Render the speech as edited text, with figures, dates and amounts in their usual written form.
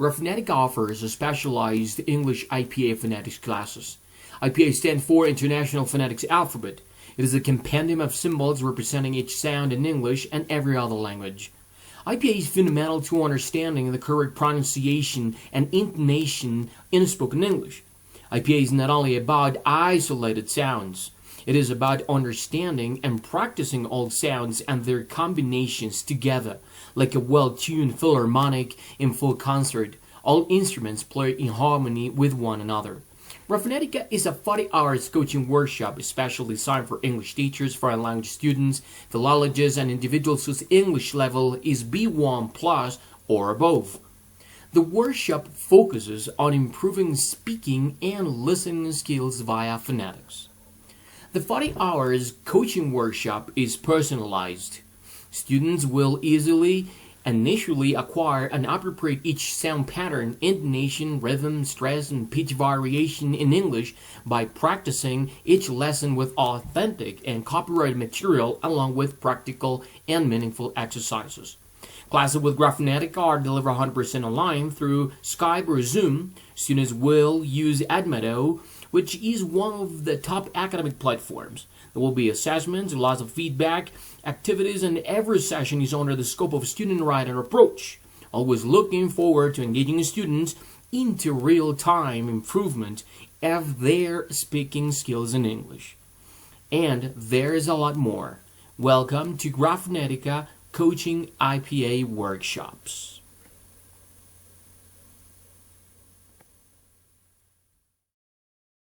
GraFonrtiKa offers a specialized English IPA phonetics classes. IPA stands for International Phonetics Alphabet. It is a compendium of symbols representing each sound in English and every other language. IPA is fundamental to understanding the correct pronunciation and intonation in spoken English. IPA is not only about isolated sounds. It is about understanding and practicing all sounds and their combinations together, like a well-tuned philharmonic in full concert. All instruments play in harmony with one another. GraFonrtiKa is a 40 hours coaching workshop especially designed for English teachers, foreign language students, philologists, and individuals whose English level is B1 plus or above. The workshop focuses on improving speaking and listening skills via phonetics. The 40 hours coaching workshop is personalized. Students will easily initially acquire and appropriate each sound pattern, intonation, rhythm, stress, and pitch variation in English by practicing each lesson with authentic and copyrighted material along with practical and meaningful exercises. Classes with GraFonrtiKa are delivered 100% online through Skype or Zoom. Students will use Edmodo, which is one of the top academic platforms. There will be assessments, lots of feedback, activities, and every session is under the scope of student-right approach. Always looking forward to engaging students into real-time improvement of their speaking skills in English. And there is a lot more. Welcome to GraFonrtiKa Coaching IPA Workshops.